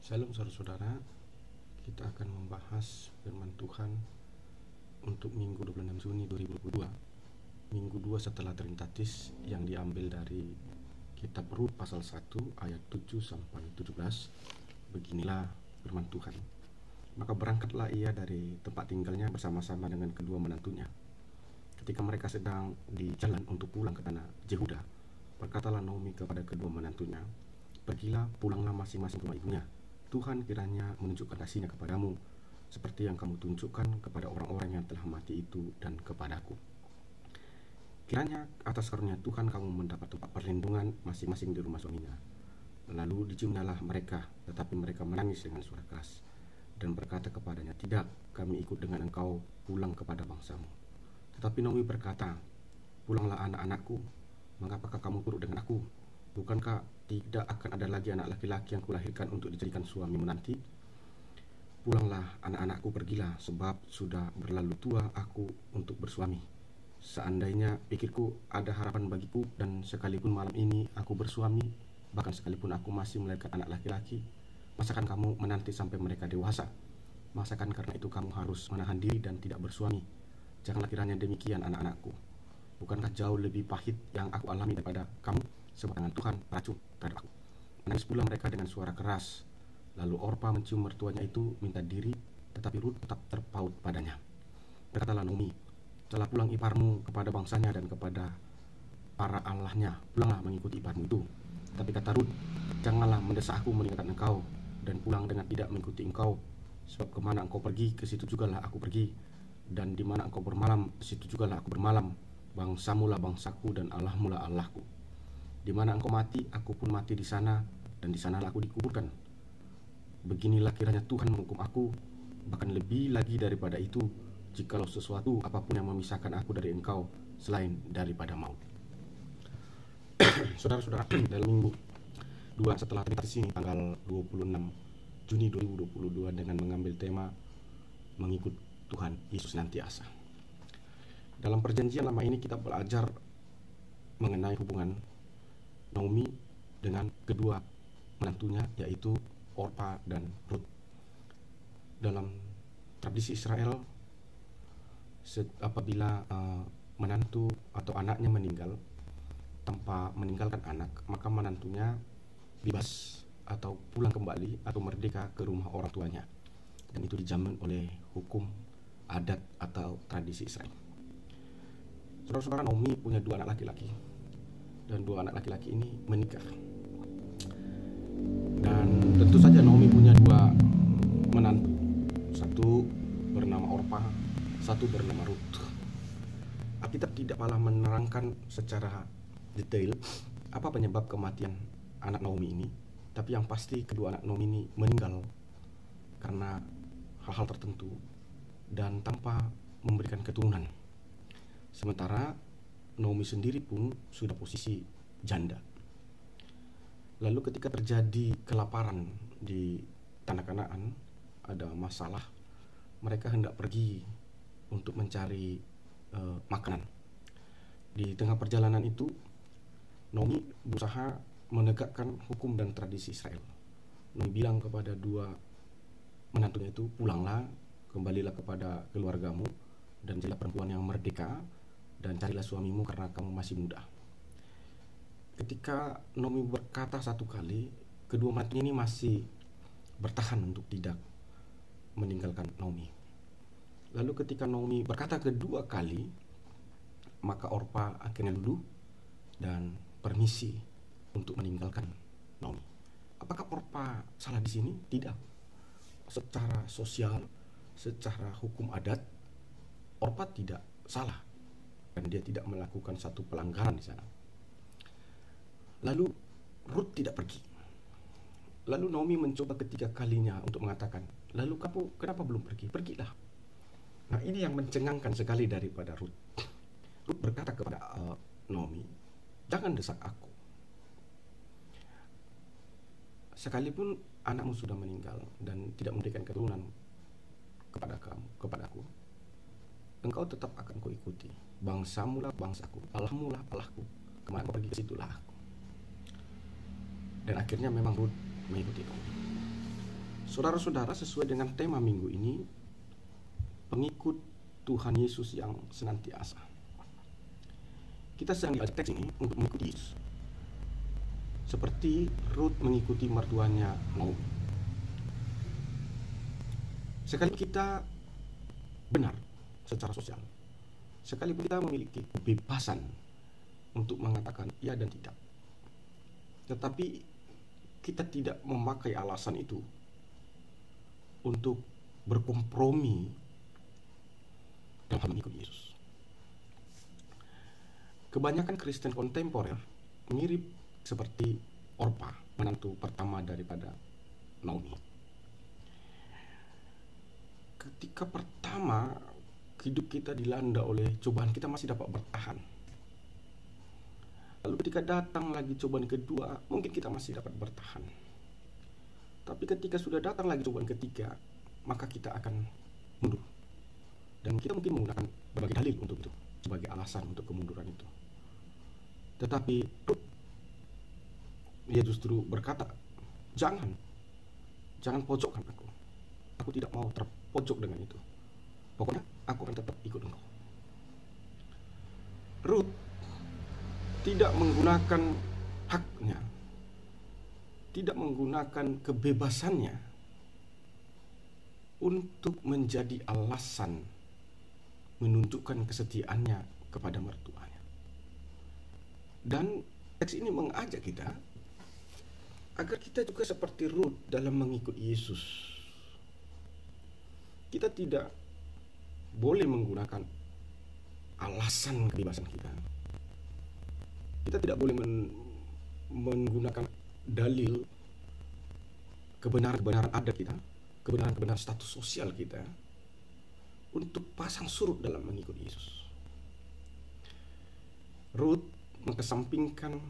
Shalom saudara-saudara, kita akan membahas firman Tuhan untuk Minggu 26 Juni 2022, Minggu 2 setelah Trinitatis, yang diambil dari kitab Rut pasal 1 ayat 7 sampai 17. Beginilah firman Tuhan. Maka berangkatlah ia dari tempat tinggalnya bersama-sama dengan kedua menantunya. Ketika mereka sedang di jalan untuk pulang ke tanah Yehuda, berkatalah Naomi kepada kedua menantunya, "Pergilah, pulanglah masing-masing ke rumah ibunya. Tuhan kiranya menunjukkan kasih-Nya kepadamu, seperti yang kamu tunjukkan kepada orang-orang yang telah mati itu dan kepadaku. Kiranya atas karunia Tuhan kamu mendapat tempat perlindungan masing-masing di rumah suaminya." Lalu diciumnyalah mereka, tetapi mereka menangis dengan suara keras dan berkata kepadanya, "Tidak, kami ikut dengan engkau pulang kepada bangsamu." Tetapi Naomi berkata, "Pulanglah anak-anakku, mengapakah kamu turut dengan aku? Bukankah tidak akan ada lagi anak laki-laki yang kulahirkan untuk dijadikan suamimu nanti? Pulanglah anak-anakku, pergilah, sebab sudah berlalu tua aku untuk bersuami. Seandainya pikirku ada harapan bagiku, dan sekalipun malam ini aku bersuami, bahkan sekalipun aku masih melahirkan anak laki-laki, masakan kamu menanti sampai mereka dewasa? Masakan karena itu kamu harus menahan diri dan tidak bersuami? Janganlah kiranya demikian, anak-anakku. Bukankah jauh lebih pahit yang aku alami daripada kamu? Sebab tangan Tuhan racun terhadap aku." Menangis pula mereka dengan suara keras. Lalu Orpa mencium mertuanya itu, minta diri, tetapi Rut tetap terpaut padanya. Berkatalah Naomi, "Telah pulang iparmu kepada bangsanya dan kepada para allahnya. Pulanglah mengikuti iparmu itu." Tapi kata Rut, "Janganlah mendesak aku meninggalkan engkau dan pulang dengan tidak mengikuti engkau. Sebab kemana engkau pergi, ke situ jugalah aku pergi. Dan di mana engkau bermalam, ke situ jugalah aku bermalam. Bangsamulah bangsaku dan Allahmulah Allahku. Di mana engkau mati, aku pun mati di sana, dan di sanalah aku dikuburkan. Beginilah kiranya Tuhan menghukum aku, bahkan lebih lagi daripada itu, jikalau sesuatu apapun yang memisahkan aku dari engkau selain daripada maut." Saudara-saudara, dalam minggu 2 setelah Trinitatis ini, tanggal 26 Juni 2022, dengan mengambil tema mengikut Tuhan Yesus senantiasa. Dalam perjanjian lama ini kita belajar mengenai hubungan Naomi dengan kedua menantunya, yaitu Orpa dan Rut. Dalam tradisi Israel, apabila menantu atau anaknya meninggal tanpa meninggalkan anak, maka menantunya bebas atau pulang kembali atau merdeka ke rumah orang tuanya, dan itu dijamin oleh hukum adat atau tradisi Israel. Saudara-saudara, Naomi punya dua anak laki-laki, dan dua anak laki-laki ini menikah. Dan tentu saja Naomi punya dua menantu, satu bernama Orpa, satu bernama Rut. Alkitab tidak malah menerangkan secara detail apa penyebab kematian anak Naomi ini, tapi yang pasti kedua anak Naomi ini meninggal karena hal-hal tertentu dan tanpa memberikan keturunan. Sementara Naomi sendiri pun sudah posisi janda. Lalu ketika terjadi kelaparan di tanah Kanaan, ada masalah, mereka hendak pergi untuk mencari makanan. Di tengah perjalanan itu, Naomi berusaha menegakkan hukum dan tradisi Israel. Naomi bilang kepada dua menantunya itu, "Pulanglah, kembalilah kepada keluargamu, dan jadilah perempuan yang merdeka, dan carilah suamimu karena kamu masih muda." Ketika Naomi berkata satu kali, kedua menantunya ini masih bertahan untuk tidak meninggalkan Naomi. Lalu ketika Naomi berkata kedua kali, maka Orpa akhirnya duduk dan permisi untuk meninggalkan Naomi. Apakah Orpa salah di sini? Tidak. Secara sosial, secara hukum adat, Orpa tidak salah, dan dia tidak melakukan satu pelanggaran di sana. Lalu Rut tidak pergi. Lalu Naomi mencoba ketiga kalinya untuk mengatakan, "Lalu kamu kenapa belum pergi? Pergilah." Nah, ini yang mencengangkan sekali daripada Rut. Rut berkata kepada Naomi, "Jangan desak aku. Sekalipun anakmu sudah meninggal dan tidak memberikan keturunan kepadaku, engkau tetap akan kuikuti. Bangsamulah bangsaku, Allahmulah Allahku. Kemana kau pergi, ke situlah aku." Dan akhirnya memang Rut mengikuti Naomi. Saudara-saudara, sesuai dengan tema minggu ini, pengikut Tuhan Yesus yang senantiasa. Kita sedang diajak teks ini untuk mengikuti Yesus, seperti Ruth mengikuti mertuanya Naomi. Sekali kita benar secara sosial, sekalipun kita memiliki kebebasan untuk mengatakan ya dan tidak, tetapi kita tidak memakai alasan itu untuk berkompromi dalam mengikuti Yesus. Kebanyakan Kristen kontemporer mirip seperti Orpa, menantu pertama daripada Naomi. Ketika pertama hidup kita dilanda oleh cobaan, kita masih dapat bertahan. Lalu ketika datang lagi cobaan kedua, mungkin kita masih dapat bertahan. Tapi ketika sudah datang lagi cobaan ketiga, maka kita akan mundur. Dan kita mungkin menggunakan berbagai dalil untuk itu, sebagai alasan untuk kemunduran itu. Tetapi dia justru berkata, jangan pojokkan aku. Aku tidak mau terpojok dengan itu. Pokoknya aku akan tetap ikut engkau. Ruth tidak menggunakan haknya, tidak menggunakan kebebasannya untuk menjadi alasan menunjukkan kesetiaannya kepada mertuanya. Dan teks ini mengajak kita agar kita juga seperti Ruth dalam mengikut Yesus. Kita tidak boleh menggunakan alasan kebebasan kita. Kita tidak boleh menggunakan dalil kebenaran adat kita, kebenaran status sosial kita untuk pasang surut dalam mengikut Yesus. Ruth mengesampingkan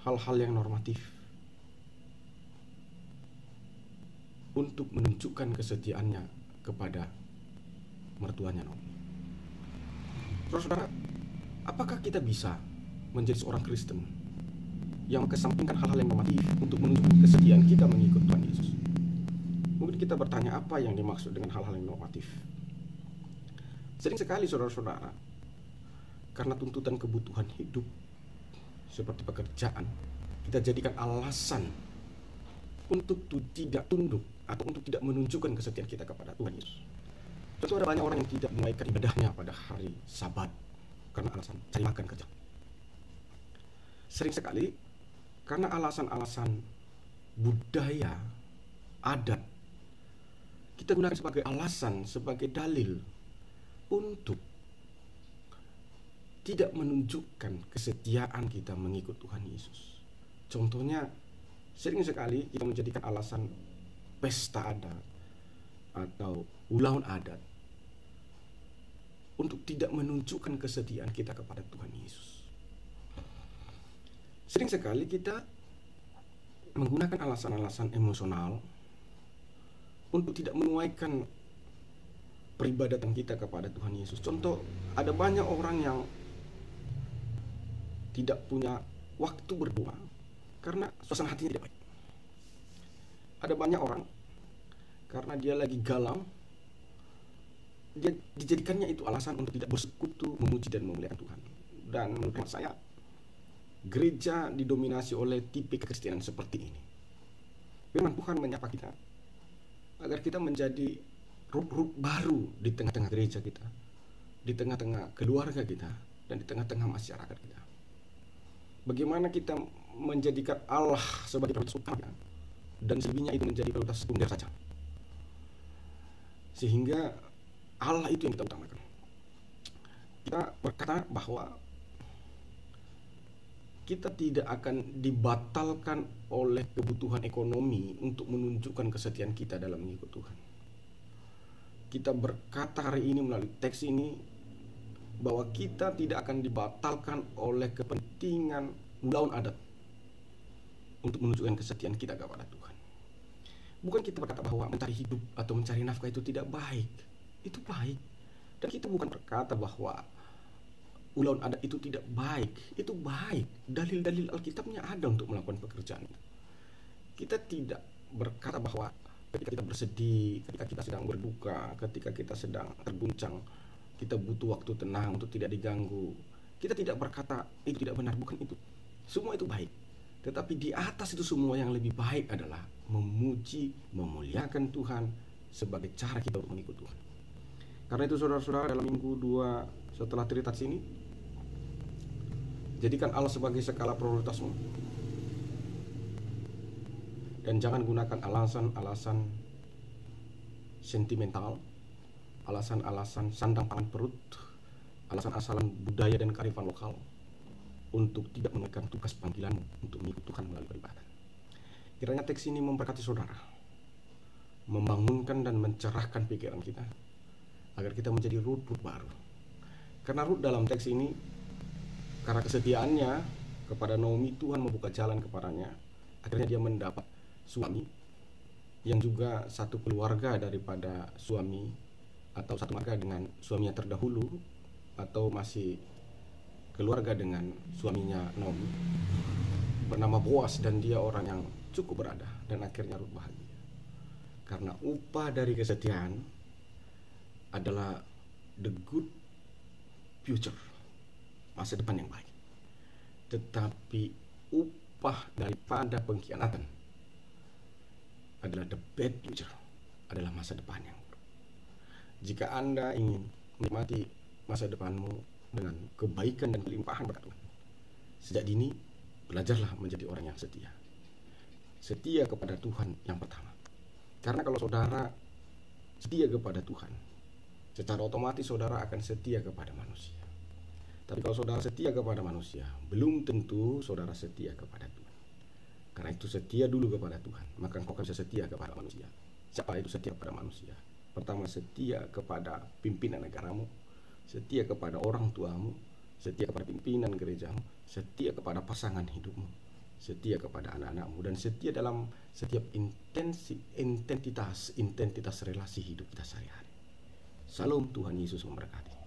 hal-hal yang normatif untuk menunjukkan kesetiaannya kepada mertuanya Naomi. Saudara, apakah kita bisa menjadi seorang Kristen yang mengesampingkan hal-hal yang normatif untuk menunjukkan kesetiaan kita mengikut Tuhan Yesus? Mungkin kita bertanya, apa yang dimaksud dengan hal-hal yang normatif? Sering sekali saudara-saudara, karena tuntutan kebutuhan hidup seperti pekerjaan, kita jadikan alasan untuk tidak tunduk atau untuk tidak menunjukkan kesetiaan kita kepada Tuhan Yesus. Tentu ada banyak orang yang tidak menunaikan ibadahnya pada hari Sabat karena alasan cari makan kerja. Sering sekali karena alasan-alasan budaya, adat, kita gunakan sebagai alasan, sebagai dalil untuk tidak menunjukkan kesetiaan kita mengikut Tuhan Yesus. Contohnya, sering sekali kita menjadikan alasan pesta adat atau ulang adat untuk tidak menunjukkan kesetiaan kita kepada Tuhan Yesus. Sering sekali kita menggunakan alasan-alasan emosional untuk tidak menuaikan peribadatan kita kepada Tuhan Yesus. Contoh, ada banyak orang yang tidak punya waktu berdoa karena suasana hatinya tidak baik. Ada banyak orang karena dia lagi galau, dia dijadikannya itu alasan untuk tidak bersekutu, memuji dan memuliakan Tuhan. Dan menurut saya, gereja didominasi oleh tipe kekristenan seperti ini. Firman Tuhan menyapa kita agar kita menjadi ruh-ruh baru di tengah-tengah gereja kita, di tengah-tengah keluarga kita, dan di tengah-tengah masyarakat kita. Bagaimana kita menjadikan Allah sebagai prioritas utama dan selebihnya itu menjadi prioritas sekunder saja, sehingga Allah itu yang kita utamakan. Kita berkata bahwa kita tidak akan dibatalkan oleh kebutuhan ekonomi untuk menunjukkan kesetiaan kita dalam mengikut Tuhan. Kita berkata hari ini melalui teks ini bahwa kita tidak akan dibatalkan oleh kepentingan ulang adat untuk menunjukkan kesetiaan kita kepada Tuhan. Bukan kita berkata bahwa mencari hidup atau mencari nafkah itu tidak baik. Itu baik. Dan kita bukan berkata bahwa ulang adat itu tidak baik. Itu baik. Dalil-dalil Alkitabnya ada untuk melakukan pekerjaan itu. Kita tidak berkata bahwa ketika kita bersedih, ketika kita sedang berduka, ketika kita sedang terguncang, kita butuh waktu tenang untuk tidak diganggu. Kita tidak berkata itu tidak benar, bukan itu. Semua itu baik. Tetapi di atas itu semua yang lebih baik adalah memuji, memuliakan Tuhan sebagai cara kita untuk mengikut Tuhan. Karena itu saudara-saudara, dalam minggu 2 setelah Trinitas ini, jadikan Allah sebagai skala prioritasmu. Dan jangan gunakan alasan-alasan sentimental, alasan-alasan sandang pangan perut, alasan-alasan budaya dan kearifan lokal untuk tidak menunaikan tugas panggilanmu untuk mengikut Tuhan melalui peribahatan. Kiranya teks ini memberkati saudara, membangunkan dan mencerahkan pikiran kita, agar kita menjadi Rut baru. Karena Rut dalam teks ini, karena kesetiaannya kepada Naomi, Tuhan membuka jalan kepadanya. Akhirnya dia mendapat suami yang juga satu keluarga daripada suami, atau satu marga dengan suaminya terdahulu, atau masih keluarga dengan suaminya Naomi, bernama Boas, dan dia orang yang cukup berada. Dan akhirnya Rut bahagia karena upah dari kesetiaan adalah the good future, masa depan yang baik. Tetapi upah daripada pengkhianatan adalah the bad future, adalah masa depan yang buruk. Jika Anda ingin menikmati masa depanmu dengan kebaikan dan kelimpahan berkat Tuhan, sejak dini belajarlah menjadi orang yang setia. Setia kepada Tuhan yang pertama. Karena kalau saudara setia kepada Tuhan, secara otomatis saudara akan setia kepada manusia. Tapi kalau saudara setia kepada manusia, belum tentu saudara setia kepada Tuhan. Karena itu setia dulu kepada Tuhan, maka engkau akan bisa setia kepada manusia. Siapa itu setia kepada manusia? Pertama, setia kepada pimpinan negaramu, setia kepada orang tuamu, setia kepada pimpinan gerejamu, setia kepada pasangan hidupmu, setia kepada anak-anakmu, dan setia dalam setiap intensitas relasi hidup kita sehari-hari. Salam, Tuhan Yesus memberkati.